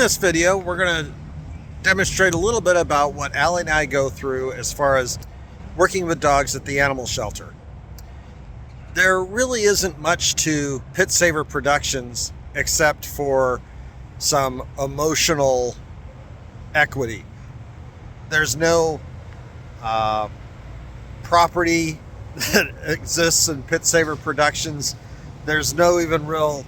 this video, we're going to demonstrate a little bit about what Allie and I go through as far as working with dogs at the animal shelter. There really isn't much to Saver Productions except for some emotional equity. There's no property that exists in Saver Productions. There's no even real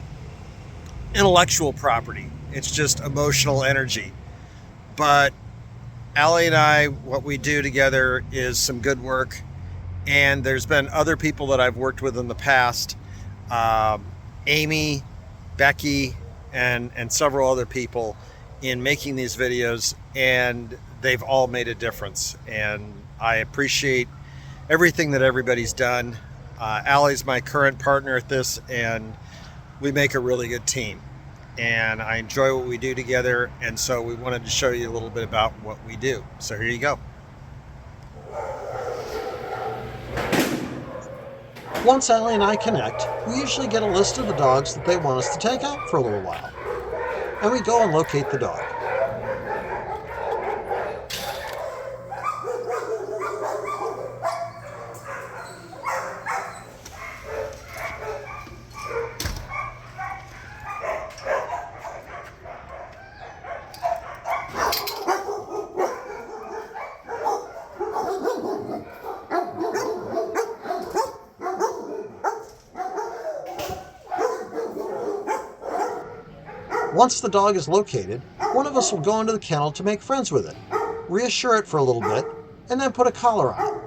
intellectual property. It's just emotional energy. But Allie and I, what we do together is some good work. And there's been other people that I've worked with in the past, Amy, Becky, and several other people in making these videos, and they've all made a difference. And I appreciate everything that everybody's done. Allie's my current partner at this, and we make a really good team. And I enjoy what we do together, and so we wanted to show you a little bit about what we do. So here you go. Once Allie and I connect, we usually get a list of the dogs that they want us to take out for a little while. And we go and locate the dog. Once the dog is located, one of us will go into the kennel to make friends with it, reassure it for a little bit, and then put a collar on it.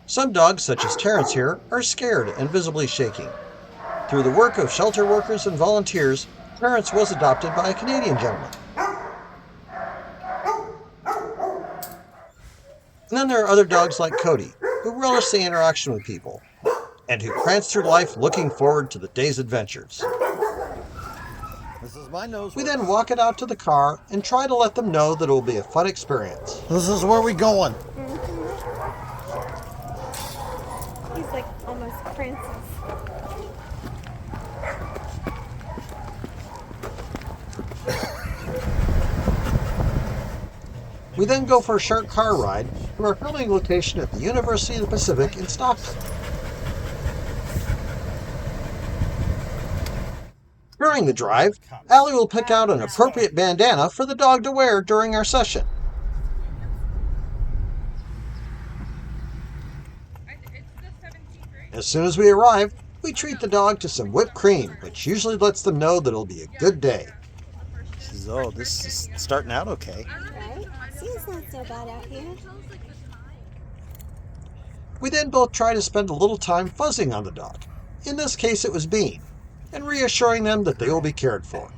Some dogs, such as Terrence here, are scared and visibly shaking. Through the work of shelter workers and volunteers, Terrence was adopted by a Canadian gentleman. And then there are other dogs like Cody, who relish the interaction with people, and who prance through life looking forward to the day's adventures. This is my nose. We then walk it out to the car and try to let them know that it will be a fun experience. This is where we going. He's like almost Francis. We then go for a short car ride to our filming location at the University of the Pacific in Stockton. During the drive, Allie will pick out an appropriate bandana for the dog to wear during our session. As soon as we arrive, we treat the dog to some whipped cream, which usually lets them know that it'll be a good day. So this is starting out okay. Right? Seems not so bad out here. We then both try to spend a little time fuzzing on the dog. In this case, it was Bean, and reassuring them that they will be cared for.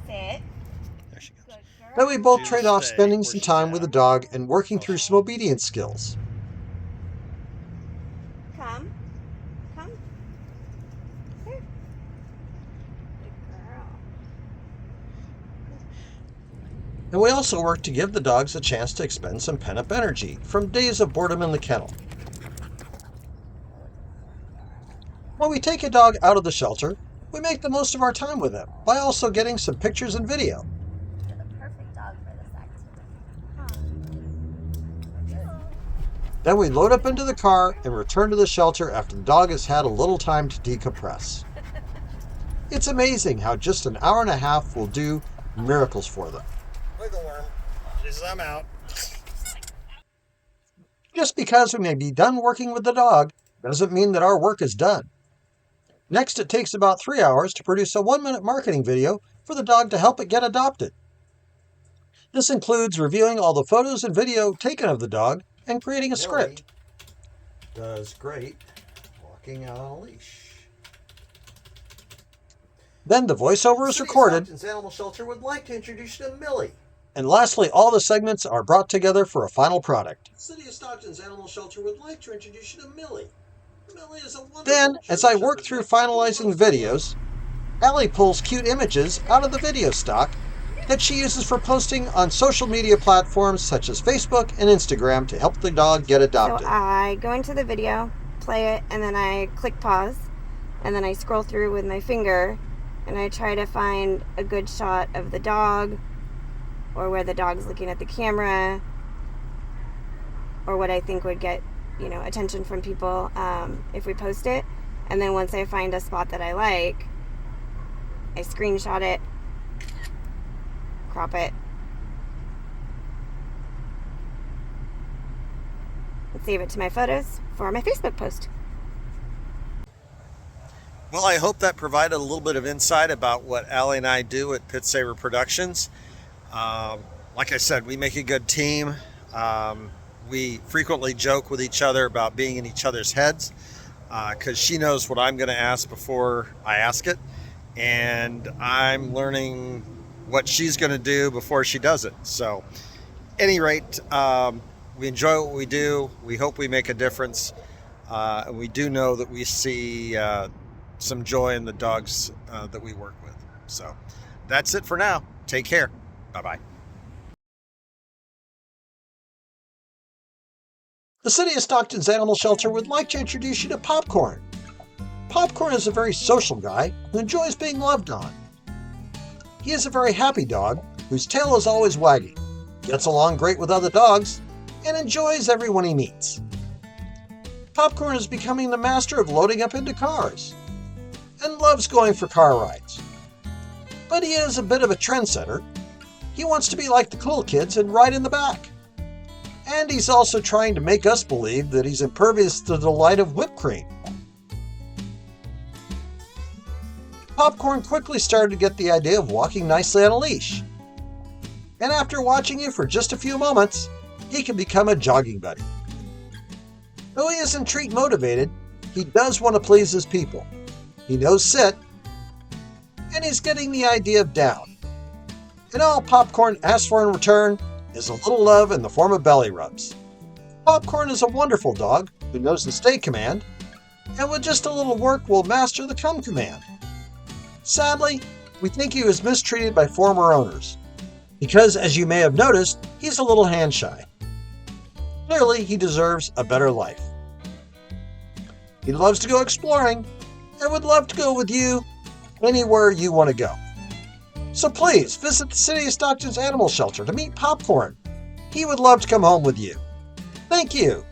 Sit. There she goes. Then we both She'll trade off stay spending where some she's time at. with the dog and working through some obedience skills. Come. Come. Here. Good girl. And we also work to give the dogs a chance to expend some pent-up energy from days of boredom in the kennel. When we take a dog out of the shelter, we make the most of our time with them by also getting some pictures and video. You're the perfect dog for this activity. Then we load up into the car and return to the shelter after the dog has had a little time to decompress. It's amazing how just an hour and a half will do miracles for them. Wiggle worm. Jesus, I'm out. Just because we may be done working with the dog doesn't mean that our work is done. Next, it takes about 3 hours to produce a 1-minute marketing video for the dog to help it get adopted. This includes reviewing all the photos and video taken of the dog and creating a script. Does great walking out on a leash. Then the voiceover is recorded. Stockton's Animal Shelter would like to introduce you to Millie. And lastly, all the segments are brought together for a final product. City of Stockton's Animal Shelter would like to introduce you to Millie. Millie is a wonderful Then, as I work through finalizing the videos, Allie pulls cute images out of the video stock that she uses for posting on social media platforms such as Facebook and Instagram to help the dog get adopted. So I go into the video, play it, and then I click pause, and then I scroll through with my finger, and I try to find a good shot of the dog, or where the dog's looking at the camera, or what I think would get, attention from people if we post it. And then once I find a spot that I like, I screenshot it, crop it, and save it to my photos for my Facebook post. Well, I hope that provided a little bit of insight about what Allie and I do at Saver Productions. Like I said, we make a good team. We frequently joke with each other about being in each other's heads because she knows what I'm going to ask before I ask it, and I'm learning what she's going to do before she does it. So, at any rate, we enjoy what we do. We hope we make a difference. And we do know that we see some joy in the dogs that we work with. So, that's it for now. Take care. Bye-bye. The City of Stockton's Animal Shelter would like to introduce you to Popcorn. Popcorn is a very social guy who enjoys being loved on. He is a very happy dog whose tail is always wagging, gets along great with other dogs, and enjoys everyone he meets. Popcorn is becoming the master of loading up into cars and loves going for car rides. But he is a bit of a trendsetter. He wants to be like the cool kids and ride in the back. And he's also trying to make us believe that he's impervious to the light of whipped cream. Popcorn quickly started to get the idea of walking nicely on a leash. And after watching you for just a few moments, he can become a jogging buddy. Though he isn't treat motivated, he does want to please his people. He knows sit, and he's getting the idea of down. And all Popcorn asks for in return is a little love in the form of belly rubs. Popcorn is a wonderful dog who knows the stay command, and with just a little work will master the come command. Sadly, we think he was mistreated by former owners, because as you may have noticed, he's a little hand shy. Clearly, he deserves a better life. He loves to go exploring, and would love to go with you anywhere you want to go. So please visit the City of Stockton's Animal Shelter to meet Popcorn. He would love to come home with you. Thank you.